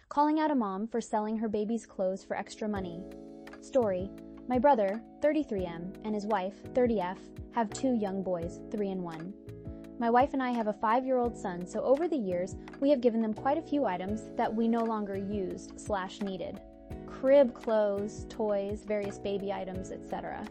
calling out a mom for selling her baby's clothes for extra money. Story: my brother, 33M, and his wife, 30F, have 2 young boys, 3 and 1. My wife and I have a 5-year-old son, so over the years, we have given them quite a few items that we no longer used/needed. Crib clothes, toys, various baby items, etc.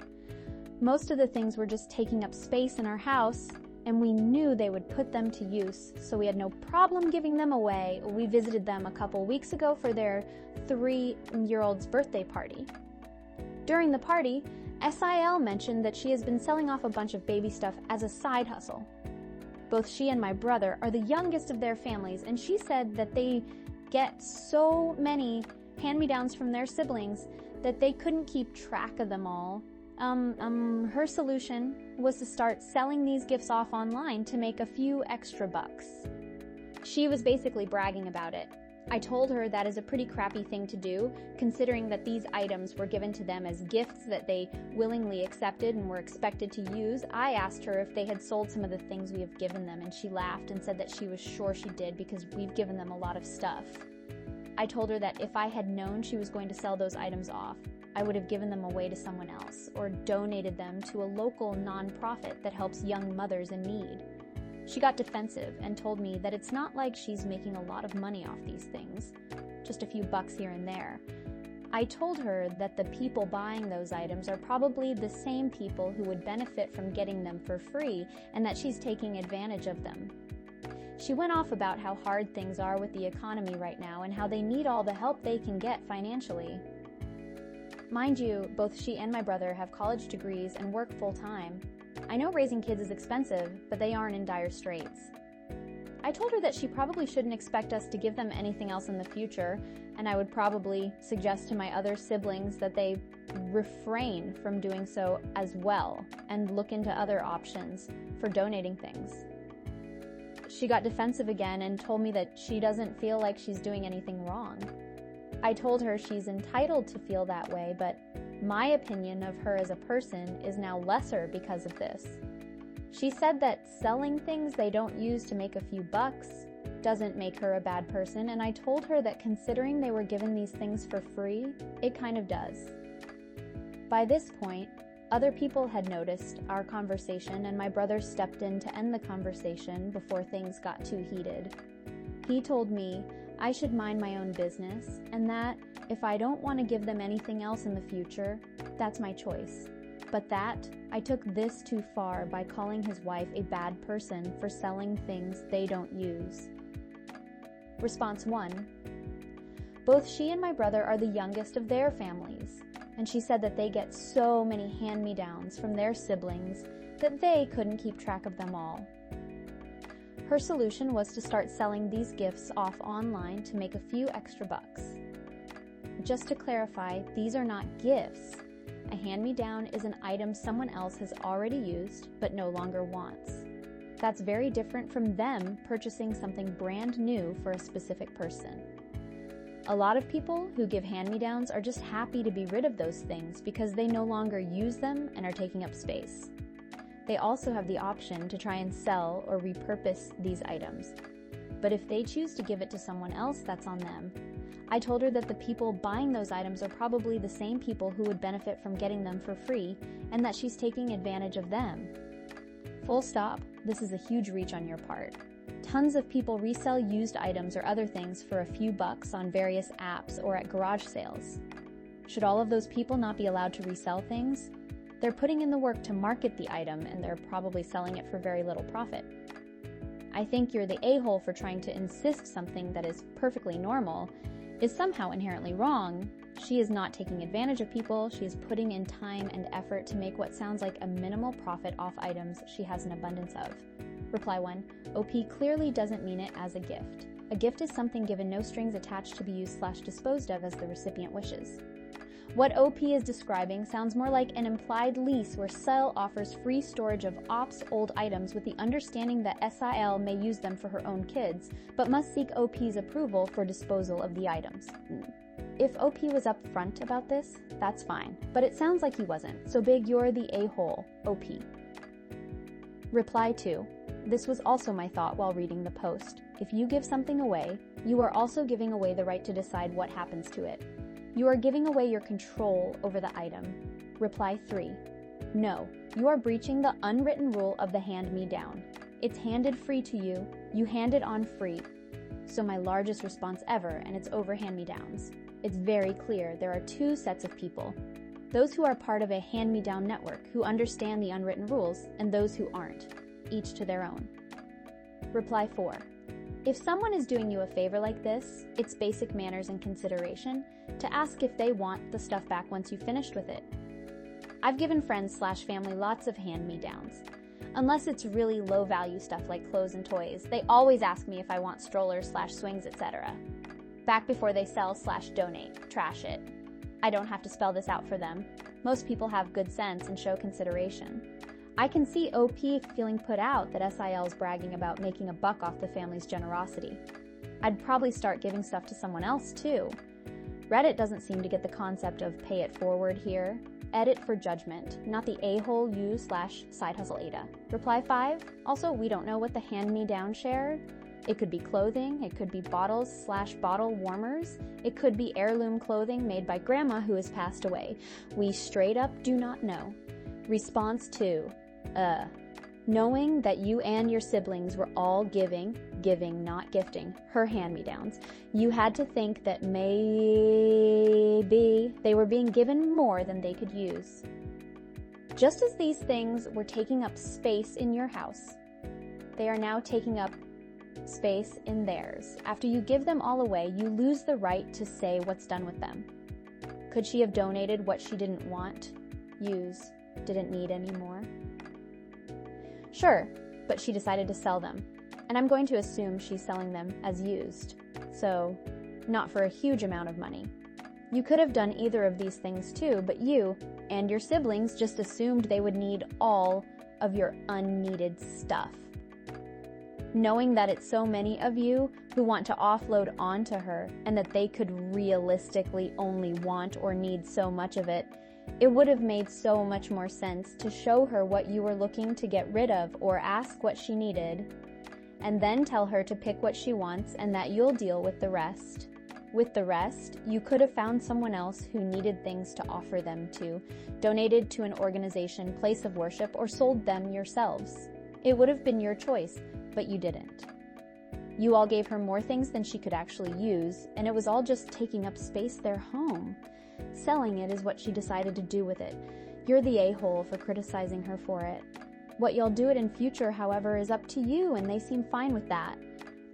Most of the things were just taking up space in our house, and we knew they would put them to use, so we had no problem giving them away. We visited them a couple weeks ago for their 3-year-old's birthday party. During the party, SIL mentioned that she has been selling off a bunch of baby stuff as a side hustle. Both she and my brother are the youngest of their families, and she said that they get so many hand-me-downs from their siblings that they couldn't keep track of them all. Her solution was to start selling these gifts off online to make a few extra bucks. She was basically bragging about it. I told her that is a pretty crappy thing to do, considering that these items were given to them as gifts that they willingly accepted and were expected to use. I asked her if they had sold some of the things we have given them, and she laughed and said that she was sure she did because we've given them a lot of stuff. I told her that if I had known she was going to sell those items off, I would have given them away to someone else or donated them to a local nonprofit that helps young mothers in need. She got defensive and told me that it's not like she's making a lot of money off these things, just a few bucks here and there. I told her that the people buying those items are probably the same people who would benefit from getting them for free and that she's taking advantage of them. She went off about how hard things are with the economy right now and how they need all the help they can get financially. Mind you, both she and my brother have college degrees and work full-time. I know raising kids is expensive, but they aren't in dire straits. I told her that she probably shouldn't expect us to give them anything else in the future, and I would probably suggest to my other siblings that they refrain from doing so as well and look into other options for donating things. She got defensive again and told me that she doesn't feel like she's doing anything wrong. I told her she's entitled to feel that way, but my opinion of her as a person is now lesser because of this. She said that selling things they don't use to make a few bucks doesn't make her a bad person, and I told her that considering they were given these things for free, it kind of does. By this point, other people had noticed our conversation, and my brother stepped in to end the conversation before things got too heated. He told me I should mind my own business, and that if I don't want to give them anything else in the future, that's my choice. But that I took this too far by calling his wife a bad person for selling things they don't use. Response 1. Both she and my brother are the youngest of their families, and she said that they get so many hand-me-downs from their siblings that they couldn't keep track of them all. Her solution was to start selling these gifts off online to make a few extra bucks. Just to clarify, these are not gifts. A hand-me-down is an item someone else has already used but no longer wants. That's very different from them purchasing something brand new for a specific person. A lot of people who give hand-me-downs are just happy to be rid of those things because they no longer use them and are taking up space. They also have the option to try and sell or repurpose these items. But if they choose to give it to someone else, that's on them. I told her that the people buying those items are probably the same people who would benefit from getting them for free, and that she's taking advantage of them. Full stop. This is a huge reach on your part. Tons of people resell used items or other things for a few bucks on various apps or at garage sales. Should all of those people not be allowed to resell things? They're putting in the work to market the item, and they're probably selling it for very little profit. I think you're the a-hole for trying to insist something that is perfectly normal is somehow inherently wrong. She is not taking advantage of people. She is putting in time and effort to make what sounds like a minimal profit off items she has an abundance of. Reply 1. OP clearly doesn't mean it as a gift. A gift is something given no strings attached to be used/disposed of as the recipient wishes. What OP is describing sounds more like an implied lease where SIL offers free storage of OP's old items with the understanding that SIL may use them for her own kids, but must seek OP's approval for disposal of the items. If OP was upfront about this, that's fine, but it sounds like he wasn't, so Big, you're the a-hole, OP. Reply 2. This was also my thought while reading the post. If you give something away, you are also giving away the right to decide what happens to it. You are giving away your control over the item. Reply 3. No, you are breaching the unwritten rule of the hand-me-down. It's handed free to you, you hand it on free. So my largest response ever, and it's over hand-me-downs. It's very clear there are two sets of people. Those who are part of a hand-me-down network, who understand the unwritten rules, and those who aren't, each to their own. Reply 4. If someone is doing you a favor like this, it's basic manners and consideration to ask if they want the stuff back once you've finished with it. I've given friends/family lots of hand-me-downs. Unless it's really low-value stuff like clothes and toys, they always ask me if I want strollers/swings, etc. Back before they sell/donate, trash it. I don't have to spell this out for them. Most people have good sense and show consideration. I can see OP feeling put out that SIL's bragging about making a buck off the family's generosity. I'd probably start giving stuff to someone else too. Reddit doesn't seem to get the concept of pay it forward here. Edit for judgment, not the a-hole you/side hustle AITA. Reply 5. Also, we don't know what the hand-me-down shared. It could be clothing, it could be bottles/bottle warmers, it could be heirloom clothing made by grandma who has passed away. We straight up do not know. Response 2. Knowing that you and your siblings were all giving, not gifting, her hand-me-downs, you had to think that maybe they were being given more than they could use. Just as these things were taking up space in your house, they are now taking up space in theirs. After you give them all away, you lose the right to say what's done with them. Could she have donated what she didn't want, use, didn't need anymore? Sure, but she decided to sell them, and I'm going to assume she's selling them as used, so not for a huge amount of money. You could have done either of these things too, but you and your siblings just assumed they would need all of your unneeded stuff. Knowing that it's so many of you who want to offload onto her and that they could realistically only want or need so much of it, it would have made so much more sense to show her what you were looking to get rid of or ask what she needed, and then tell her to pick what she wants and that you'll deal with the rest. With the rest, you could have found someone else who needed things to offer them to, donated to an organization, place of worship, or sold them yourselves. It would have been your choice, but you didn't. You all gave her more things than she could actually use, and it was all just taking up space their home. Selling it is what she decided to do with it. You're the a-hole for criticizing her for it. What y'all do it in future, however, is up to you, and they seem fine with that.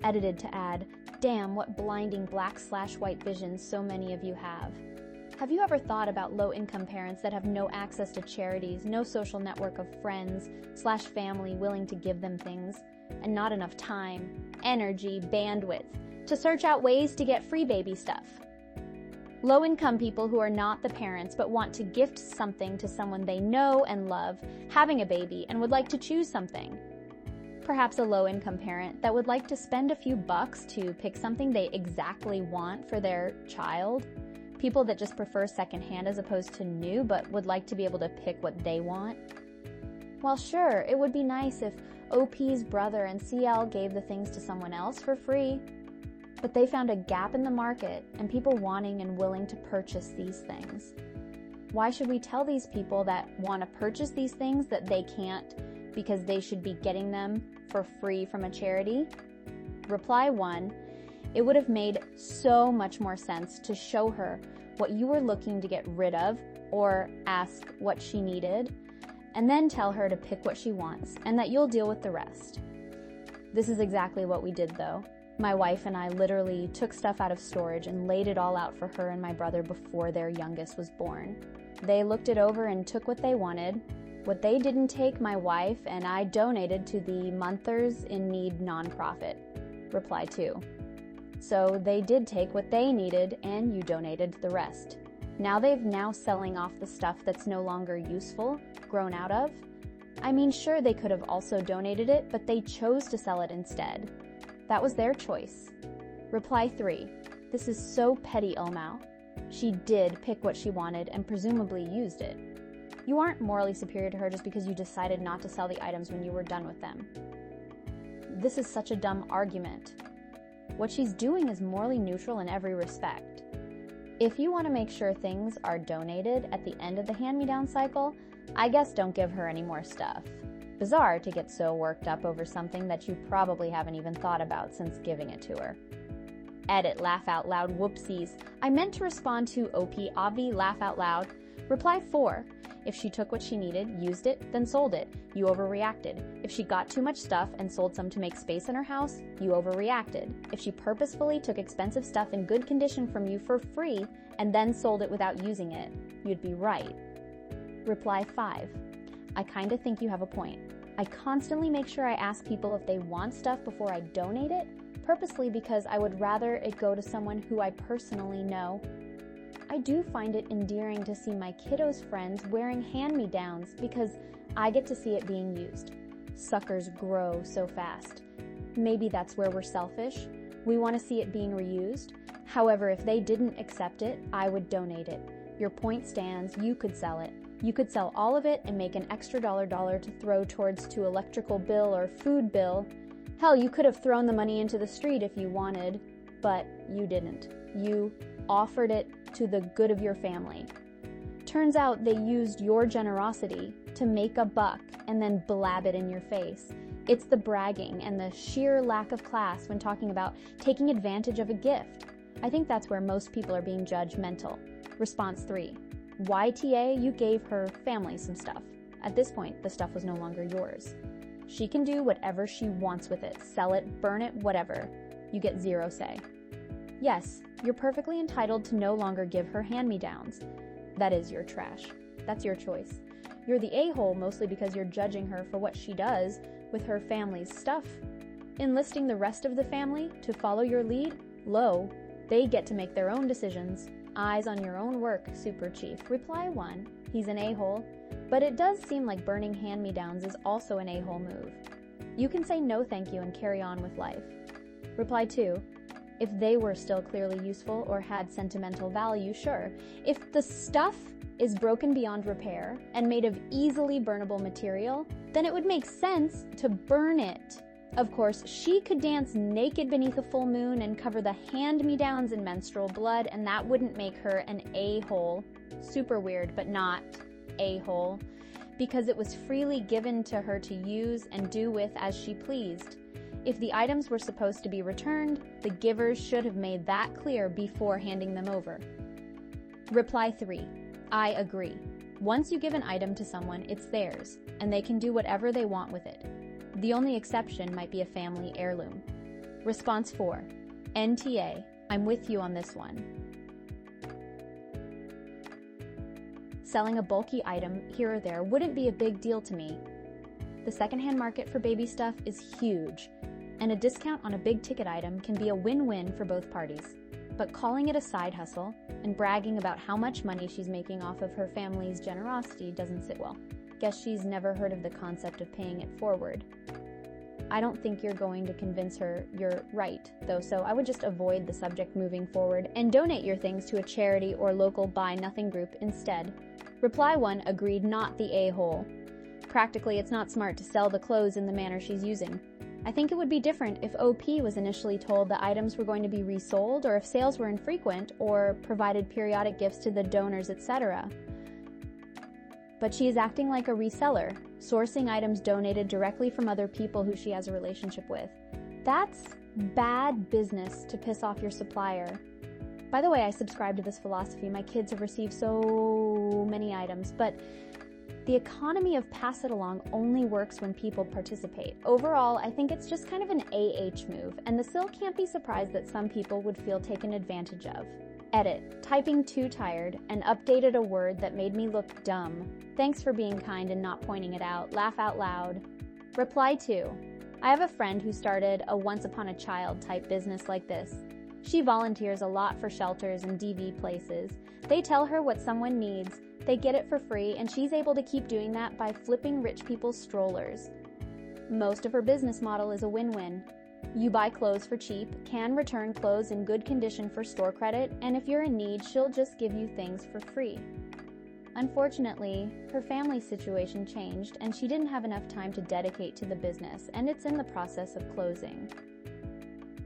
Edited to add, damn, what blinding black/white visions so many of you have. Have you ever thought about low-income parents that have no access to charities, no social network of friends/family willing to give them things, and not enough time, energy, bandwidth to search out ways to get free baby stuff? Low-income people who are not the parents but want to gift something to someone they know and love, having a baby, and would like to choose something. Perhaps a low-income parent that would like to spend a few bucks to pick something they exactly want for their child. People that just prefer secondhand as opposed to new but would like to be able to pick what they want. Well, sure, it would be nice if OP's brother and CL gave the things to someone else for free. But they found a gap in the market and people wanting and willing to purchase these things. Why should we tell these people that want to purchase these things that they can't because they should be getting them for free from a charity? Reply 1. It would have made so much more sense to show her what you were looking to get rid of or ask what she needed, and then tell her to pick what she wants and that you'll deal with the rest. This is exactly what we did though. My wife and I literally took stuff out of storage and laid it all out for her and my brother before their youngest was born. They looked it over and took what they wanted. What they didn't take, my wife and I donated to the Mothers in Need nonprofit. Reply 2. So they did take what they needed and you donated the rest. Now they're selling off the stuff that's no longer useful, grown out of. I mean, sure, they could have also donated it, but they chose to sell it instead. That was their choice. Reply 3. This is so petty, Elmau. She did pick what she wanted and presumably used it. You aren't morally superior to her just because you decided not to sell the items when you were done with them. This is such a dumb argument. What she's doing is morally neutral in every respect. If you want to make sure things are donated at the end of the hand-me-down cycle, I guess don't give her any more stuff. Bizarre to get so worked up over something that you probably haven't even thought about since giving it to her. Edit, laugh out loud, whoopsies. I meant to respond to OP, Avi, laugh out loud. Reply 4. If she took what she needed, used it, then sold it, you overreacted. If she got too much stuff and sold some to make space in her house, you overreacted. If she purposefully took expensive stuff in good condition from you for free and then sold it without using it, you'd be right. Reply 5. I kinda think you have a point. I constantly make sure I ask people if they want stuff before I donate it, purposely because I would rather it go to someone who I personally know. I do find it endearing to see my kiddos' friends wearing hand-me-downs because I get to see it being used. Suckers grow so fast. Maybe that's where we're selfish. We want to see it being reused. However, if they didn't accept it, I would donate it. Your point stands, you could sell it. You could sell all of it and make an extra dollar to throw towards to electrical bill or food bill. Hell, you could have thrown the money into the street if you wanted, but you didn't. You offered it to the good of your family. Turns out they used your generosity to make a buck and then blab it in your face. It's the bragging and the sheer lack of class when talking about taking advantage of a gift. I think that's where most people are being judgmental. Response 3. YTA, you gave her family some stuff. At this point, the stuff was no longer yours. She can do whatever she wants with it. Sell it, burn it, whatever. You get zero say. Yes, you're perfectly entitled to no longer give her hand-me-downs. That is your trash. That's your choice. You're the a-hole mostly because you're judging her for what she does with her family's stuff. Enlisting the rest of the family to follow your lead? They get to make their own decisions. Eyes on your own work, Super Chief. Reply 1. He's an a-hole, but it does seem like burning hand-me-downs is also an a-hole move. You can say no thank you and carry on with life. Reply 2. If they were still clearly useful or had sentimental value, sure. If the stuff is broken beyond repair and made of easily burnable material, then it would make sense to burn it. Of course, she could dance naked beneath a full moon and cover the hand-me-downs in menstrual blood, and that wouldn't make her an a-hole. Super weird, but not a-hole, because it was freely given to her to use and do with as she pleased. If the items were supposed to be returned, the givers should have made that clear before handing them over. Reply 3. I agree. Once you give an item to someone, it's theirs, and they can do whatever they want with it. The only exception might be a family heirloom. Response 4. NTA, I'm with you on this one. Selling a bulky item here or there wouldn't be a big deal to me. The secondhand market for baby stuff is huge, and a discount on a big ticket item can be a win-win for both parties. But calling it a side hustle and bragging about how much money she's making off of her family's generosity doesn't sit well. Guess she's never heard of the concept of paying it forward. I don't think you're going to convince her you're right, though, so I would just avoid the subject moving forward and donate your things to a charity or local Buy Nothing group instead. Reply 1 agreed, not the a-hole. Practically, it's not smart to sell the clothes in the manner she's using. I think it would be different if OP was initially told the items were going to be resold, or if sales were infrequent, or provided periodic gifts to the donors, etc. But she is acting like a reseller, sourcing items donated directly from other people who she has a relationship with. That's bad business to piss off your supplier. By the way, I subscribe to this philosophy. My kids have received so many items, but the economy of pass it along only works when people participate. Overall, I think it's just kind of an AH move, and the SIL can't be surprised that some people would feel taken advantage of. Edit. Typing too tired and updated a word that made me look dumb. Thanks for being kind and not pointing it out. Laugh out loud. Reply 2. I have a friend who started a once upon a child type business like this. She volunteers a lot for shelters and DV places. They tell her what someone needs, they get it for free, and she's able to keep doing that by flipping rich people's strollers. Most of her business model is a win-win. You buy clothes for cheap, can return clothes in good condition for store credit, and if you're in need, she'll just give you things for free. Unfortunately, her family situation changed and she didn't have enough time to dedicate to the business, and it's in the process of closing.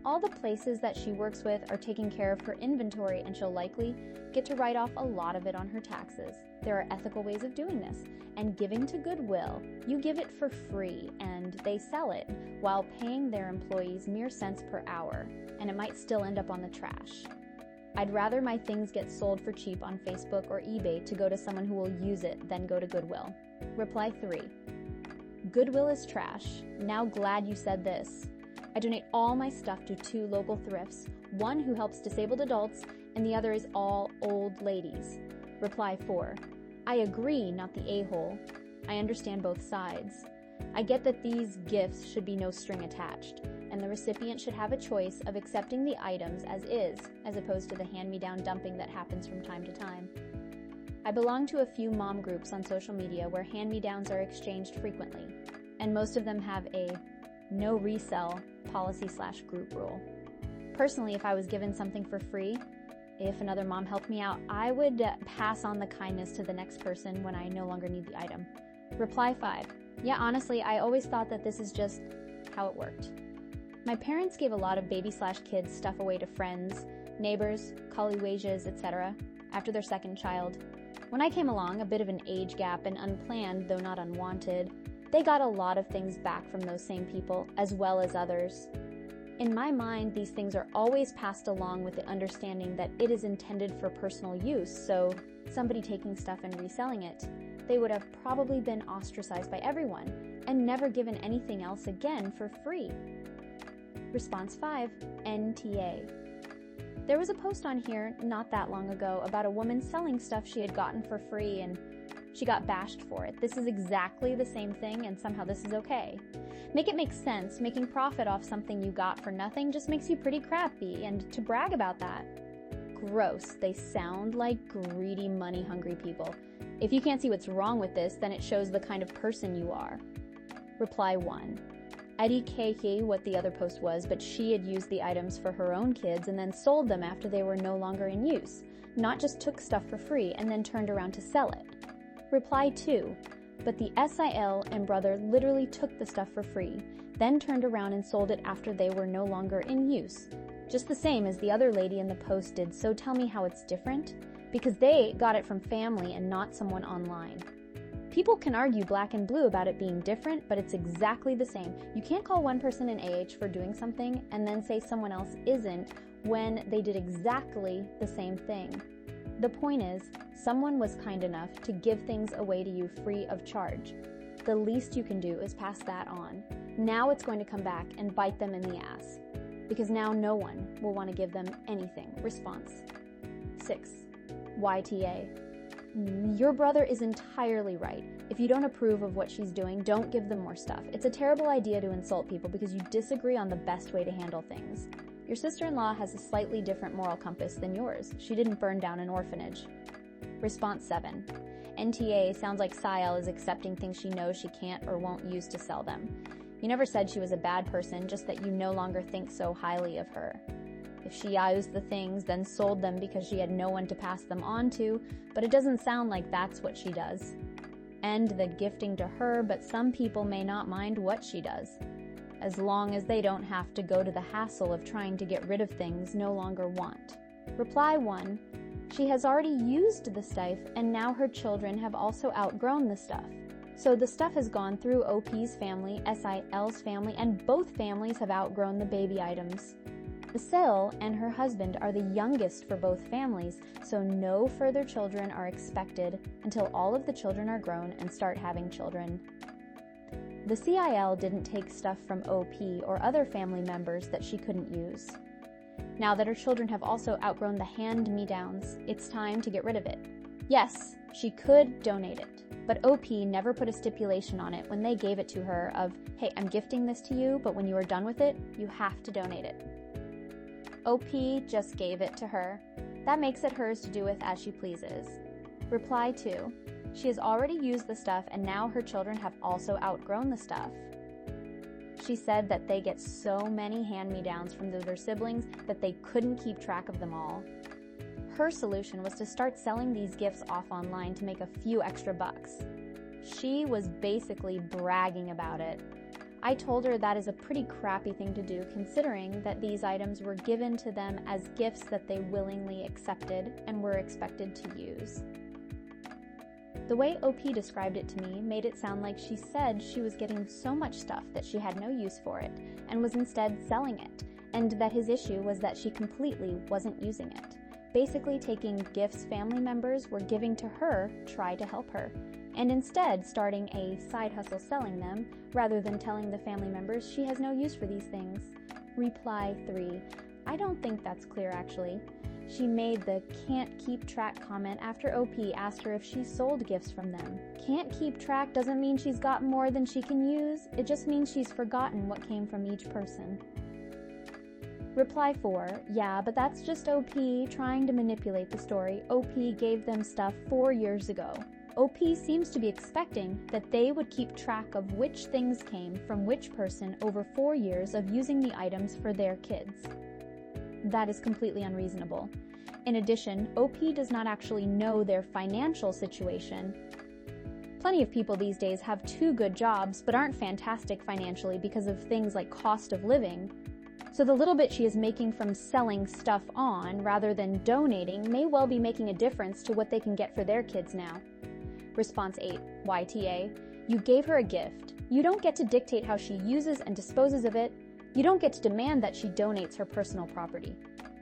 All the places that she works with are taking care of her inventory, and she'll likely get to write off a lot of it on her taxes. There are ethical ways of doing this, and giving to Goodwill, you give it for free and they sell it while paying their employees mere cents per hour, and it might still end up on the trash. I'd rather my things get sold for cheap on Facebook or eBay to go to someone who will use it than go to Goodwill. Reply 3. Goodwill is trash. Now glad you said this. I donate all my stuff to 2 local thrifts, one who helps disabled adults and the other is all old ladies. Reply 4. I agree, not the a-hole. I understand both sides. I get that these gifts should be no string attached, and the recipient should have a choice of accepting the items as is, as opposed to the hand-me-down dumping that happens from time to time. I belong to a few mom groups on social media where hand-me-downs are exchanged frequently, and most of them have a no resell policy/group rule. Personally, if I was given something for free, if another mom helped me out, I would pass on the kindness to the next person when I no longer need the item. Reply 5. Yeah, honestly, I always thought that this is just how it worked. My parents gave a lot of baby/kids stuff away to friends, neighbors, colleagues, etc. after their second child. When I came along, a bit of an age gap and unplanned, though not unwanted, they got a lot of things back from those same people, as well as others. In my mind, these things are always passed along with the understanding that it is intended for personal use, so somebody taking stuff and reselling it, they would have probably been ostracized by everyone and never given anything else again for free. Response 5, NTA. There was a post on here not that long ago about a woman selling stuff she had gotten for free and she got bashed for it. This is exactly the same thing, and somehow this is okay. Make it make sense. Making profit off something you got for nothing just makes you pretty crappy, and to brag about that. Gross. They sound like greedy, money-hungry people. If you can't see what's wrong with this, then it shows the kind of person you are. Reply 1. IDKK what the other post was, but she had used the items for her own kids and then sold them after they were no longer in use. Not just took stuff for free and then turned around to sell it. Reply 2. But the SIL and brother literally took the stuff for free, then turned around and sold it after they were no longer in use. Just the same as the other lady in the post did, so tell me how it's different? Because they got it from family and not someone online. People can argue black and blue about it being different, but it's exactly the same. You can't call one person an AH for doing something and then say someone else isn't when they did exactly the same thing. The point is, someone was kind enough to give things away to you free of charge. The least you can do is pass that on. Now it's going to come back and bite them in the ass, because now no one will want to give them anything. Response 6. YTA. Your brother is entirely right. If you don't approve of what she's doing, don't give them more stuff. It's a terrible idea to insult people because you disagree on the best way to handle things. Your sister-in-law has a slightly different moral compass than yours. She didn't burn down an orphanage. Response 7. NTA sounds like Sile is accepting things she knows she can't or won't use to sell them. You never said she was a bad person, just that you no longer think so highly of her. If she used the things, then sold them because she had no one to pass them on to, but it doesn't sound like that's what she does. End the gifting to her, but some people may not mind what she does, as long as they don't have to go to the hassle of trying to get rid of things no longer want. Reply 1. She has already used the stuff, and now her children have also outgrown the stuff. So the stuff has gone through OP's family, SIL's family, and both families have outgrown the baby items. The SIL and her husband are the youngest for both families, so no further children are expected until all of the children are grown and start having children. The CIL didn't take stuff from OP or other family members that she couldn't use. Now that her children have also outgrown the hand-me-downs, it's time to get rid of it. Yes, she could donate it, but OP never put a stipulation on it when they gave it to her of, hey, I'm gifting this to you, but when you are done with it, you have to donate it. OP just gave it to her. That makes it hers to do with as she pleases. Reply 2. She has already used the stuff and now her children have also outgrown the stuff. She said that they get so many hand-me-downs from their siblings that they couldn't keep track of them all. Her solution was to start selling these gifts off online to make a few extra bucks. She was basically bragging about it. I told her that is a pretty crappy thing to do, considering that these items were given to them as gifts that they willingly accepted and were expected to use. The way OP described it to me made it sound like she said she was getting so much stuff that she had no use for it and was instead selling it, and that his issue was that she completely wasn't using it. Basically taking gifts family members were giving to her to try to help her, and instead starting a side hustle selling them, rather than telling the family members she has no use for these things. Reply 3. I don't think that's clear actually. She made the can't keep track comment after OP asked her if she sold gifts from them. Can't keep track doesn't mean she's got more than she can use, it just means she's forgotten what came from each person. Reply 4. Yeah, but that's just OP trying to manipulate the story. OP gave them stuff 4 years ago. OP seems to be expecting that they would keep track of which things came from which person over 4 years of using the items for their kids. That is completely unreasonable. In addition, OP does not actually know their financial situation. Plenty of people these days have 2 good jobs but aren't fantastic financially because of things like cost of living. So the little bit she is making from selling stuff on rather than donating may well be making a difference to what they can get for their kids now. Response 8. YTA. You gave her a gift. You don't get to dictate how she uses and disposes of it. You don't get to demand that she donates her personal property.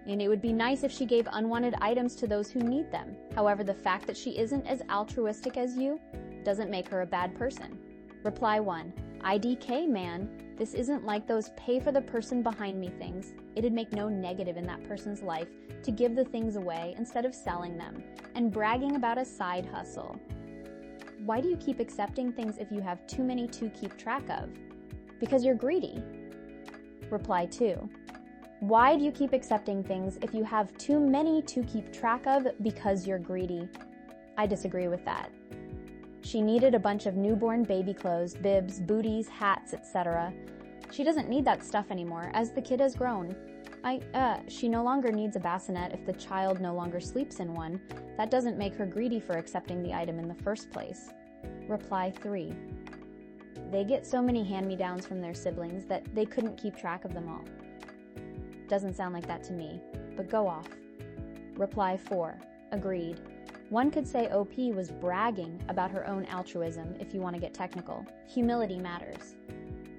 And it would be nice if she gave unwanted items to those who need them. However, the fact that she isn't as altruistic as you doesn't make her a bad person. Reply 1. IDK man, this isn't like those pay for the person behind me things. It'd make no negative in that person's life to give the things away instead of selling them and bragging about a side hustle. Why do you keep accepting things if you have too many to keep track of? Because you're greedy. Reply 2. Why do you keep accepting things if you have too many to keep track of? Because you're greedy. I disagree with that. She needed a bunch of newborn baby clothes, bibs, booties, hats, etc. She doesn't need that stuff anymore, as the kid has grown. She no longer needs a bassinet if the child no longer sleeps in one. That doesn't make her greedy for accepting the item in the first place. Reply 3. They get so many hand-me-downs from their siblings that they couldn't keep track of them all. Doesn't sound like that to me, but go off. Reply 4. Agreed. One could say OP was bragging about her own altruism if you want to get technical. Humility matters.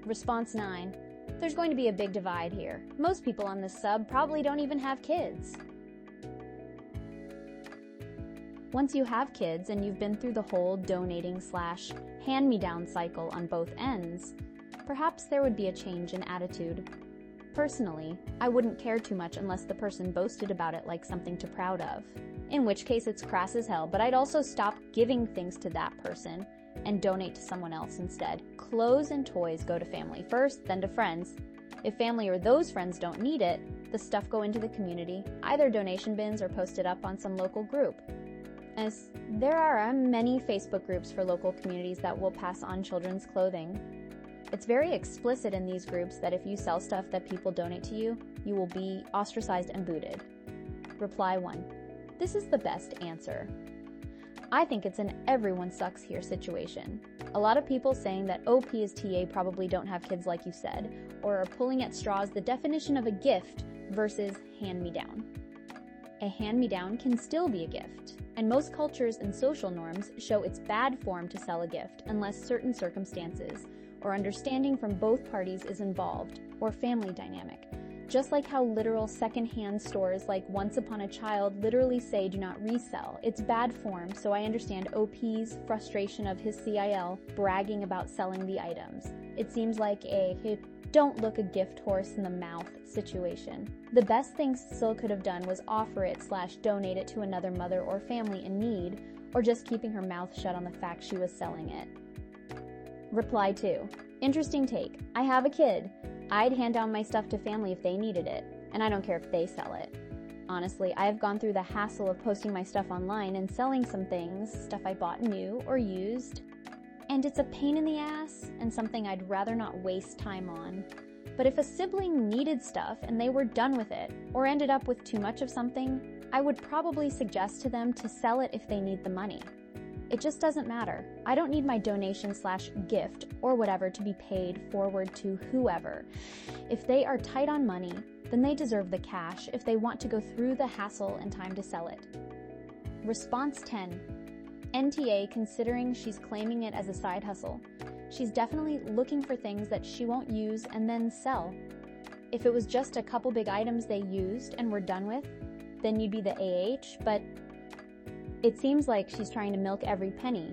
Response 9. There's going to be a big divide here. Most people on this sub probably don't even have kids. Once you have kids and you've been through the whole donating / hand-me-down cycle on both ends, perhaps there would be a change in attitude. Personally, I wouldn't care too much unless the person boasted about it like something to proud of, in which case it's crass as hell, but I'd also stop giving things to that person and donate to someone else instead. Clothes and toys go to family first, then to friends. If family or those friends don't need it, the stuff go into the community, either donation bins or posted up on some local group. As there are many Facebook groups for local communities that will pass on children's clothing. It's very explicit in these groups that if you sell stuff that people donate to you, you will be ostracized and booted. Reply 1. This is the best answer. I think it's an everyone sucks here situation. A lot of people saying that OP as TA probably don't have kids like you said, or are pulling at straws the definition of a gift versus hand-me-down. A hand-me-down can still be a gift, and most cultures and social norms show it's bad form to sell a gift unless certain circumstances or understanding from both parties is involved, or family dynamic. Just like how literal second-hand stores like Once Upon a Child literally say do not resell. It's bad form, so I understand OP's frustration of his CIL bragging about selling the items. It seems like a don't look a gift horse in the mouth situation. The best thing Sil could have done was offer it / donate it to another mother or family in need, or just keeping her mouth shut on the fact she was selling it. Reply 2. Interesting take. I have a kid. I'd hand down my stuff to family if they needed it, and I don't care if they sell it. Honestly, I have gone through the hassle of posting my stuff online and selling some things, stuff I bought new or used, and it's a pain in the ass and something I'd rather not waste time on. But if a sibling needed stuff and they were done with it, or ended up with too much of something, I would probably suggest to them to sell it if they need the money. It just doesn't matter. I don't need my donation/gift or whatever to be paid forward to whoever. If they are tight on money, then they deserve the cash if they want to go through the hassle and time to sell it. Response 10. NTA considering she's claiming it as a side hustle. She's definitely looking for things that she won't use and then sell. If it was just a couple big items they used and were done with, then you'd be the AH, but it seems like she's trying to milk every penny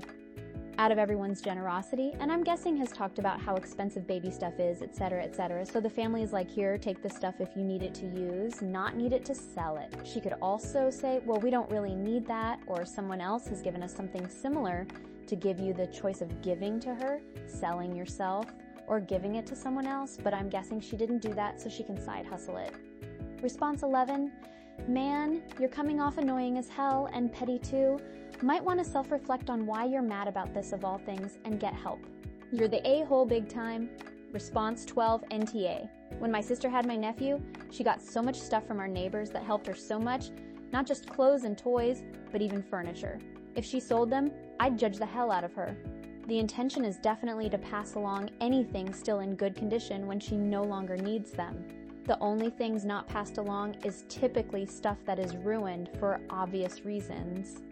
out of everyone's generosity, and I'm guessing has talked about how expensive baby stuff is, etc., etc. So the family is like, here, take this stuff if you need it to use, not need it to sell it. She could also say, well, we don't really need that, or someone else has given us something similar to give you the choice of giving to her, selling yourself, or giving it to someone else, but I'm guessing she didn't do that so she can side hustle it. Response 11. Man, you're coming off annoying as hell and petty too. Might want to self-reflect on why you're mad about this of all things and get help. You're the a-hole big time. Response 12 NTA. When my sister had my nephew, she got so much stuff from our neighbors that helped her so much, not just clothes and toys, but even furniture. If she sold them, I'd judge the hell out of her. The intention is definitely to pass along anything still in good condition when she no longer needs them. The only things not passed along is typically stuff that is ruined for obvious reasons.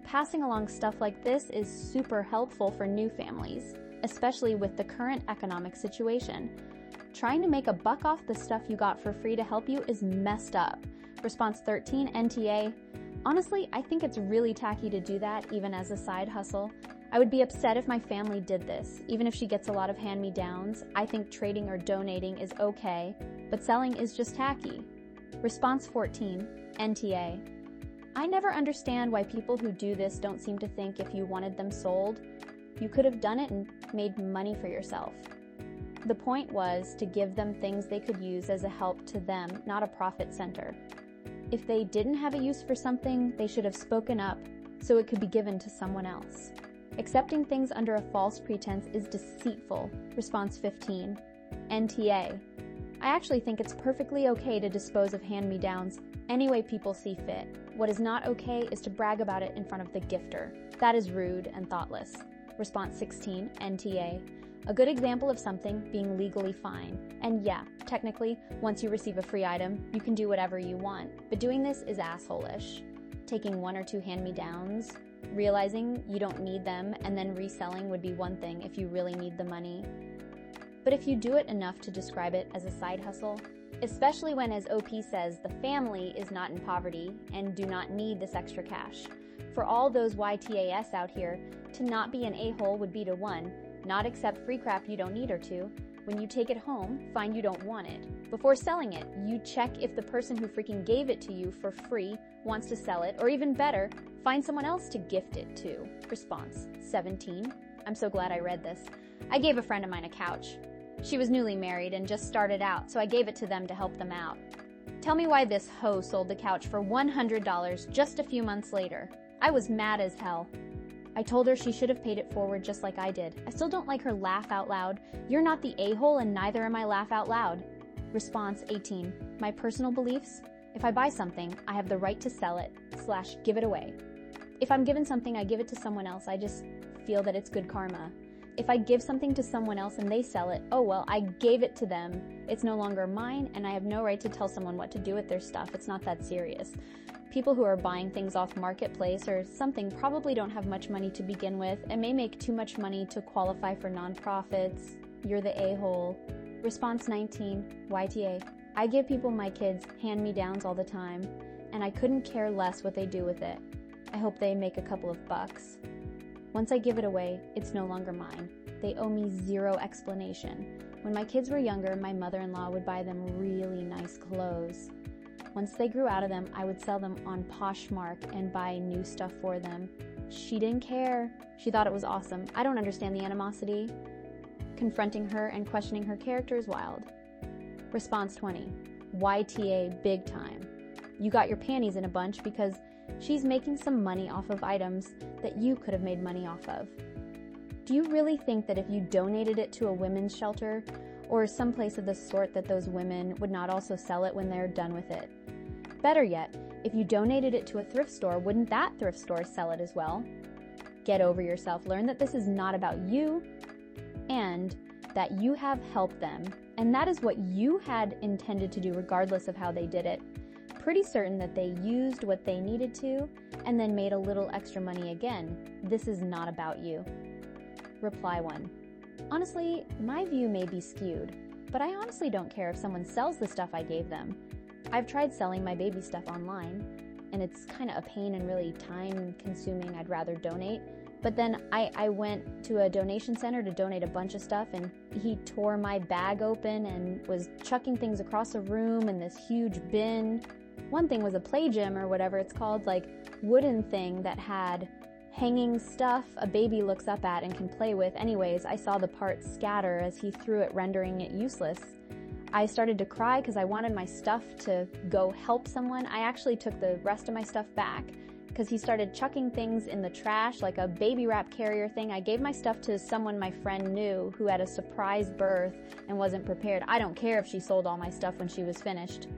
Passing along stuff like this is super helpful for new families, especially with the current economic situation. Trying to make a buck off the stuff you got for free to help you is messed up. Response 13, NTA. Honestly, I think it's really tacky to do that, even as a side hustle. I would be upset if my family did this. Even if she gets a lot of hand-me-downs, I think trading or donating is okay, but selling is just tacky. Response 14, NTA. I never understand why people who do this don't seem to think if you wanted them sold, you could have done it and made money for yourself. The point was to give them things they could use as a help to them, not a profit center. If they didn't have a use for something, they should have spoken up so it could be given to someone else. Accepting things under a false pretense is deceitful. Response 15. NTA. I actually think it's perfectly okay to dispose of hand-me-downs any way people see fit. What is not okay is to brag about it in front of the gifter. That is rude and thoughtless. Response 16. NTA. A good example of something being legally fine. And yeah, technically, once you receive a free item, you can do whatever you want. But doing this is asshole-ish. Taking one or two hand-me-downs, realizing you don't need them, and then reselling would be one thing if you really need the money. But if you do it enough to describe it as a side hustle, especially when, as OP says, the family is not in poverty and do not need this extra cash. For all those YTAS out here, to not be an a-hole would be to 1, not accept free crap you don't need, or 2, when you take it home, find you don't want it. Before selling it, you check if the person who freaking gave it to you for free wants to sell it, or even better, find someone else to gift it to. Response 17. I'm so glad I read this. I gave a friend of mine a couch. She was newly married and just started out, so I gave it to them to help them out. Tell me why this hoe sold the couch for $100 just a few months later. I was mad as hell. I told her she should have paid it forward just like I did. I still don't like her laugh out loud. You're not the a-hole and neither am I laugh out loud. Response 18. My personal beliefs? If I buy something, I have the right to sell it / give it away. If I'm given something, I give it to someone else. I just feel that it's good karma. If I give something to someone else and they sell it, oh well, I gave it to them. It's no longer mine, and I have no right to tell someone what to do with their stuff. It's not that serious. People who are buying things off Marketplace or something probably don't have much money to begin with and may make too much money to qualify for nonprofits. You're the a-hole. Response 19, YTA. I give people my kids hand-me-downs all the time, and I couldn't care less what they do with it. I hope they make a couple of bucks. Once I give it away, it's no longer mine. They owe me zero explanation. When my kids were younger, my mother-in-law would buy them really nice clothes. Once they grew out of them, I would sell them on Poshmark and buy new stuff for them. She didn't care. She thought it was awesome. I don't understand the animosity. Confronting her and questioning her character is wild. Response 20. YTA big time. You got your panties in a bunch because she's making some money off of items that you could have made money off of. Do you really think that if you donated it to a women's shelter or some place of the sort that those women would not also sell it when they're done with it? Better yet, If you donated it to a thrift store, wouldn't that thrift store sell it as well? Get over yourself. Learn that this is not about you and that you have helped them. And that is what you had intended to do regardless of how they did it. Pretty certain that they used what they needed to and then made a little extra money again. This is not about you. Reply 1. Honestly, my view may be skewed, but I honestly don't care if someone sells the stuff I gave them. I've tried selling my baby stuff online, and it's kind of a pain and really time-consuming. I'd rather donate. But then I went to a donation center to donate a bunch of stuff, and he tore my bag open and was chucking things across a room in this huge bin. One thing was a play gym or whatever it's called, like wooden thing that had hanging stuff a baby looks up at and can play with. Anyways, I saw the parts scatter as he threw it, rendering it useless. I started to cry because I wanted my stuff to go help someone. I actually took the rest of my stuff back because he started chucking things in the trash, like a baby wrap carrier thing. I gave my stuff to someone my friend knew who had a surprise birth and wasn't prepared. I don't care if she sold all my stuff when she was finished.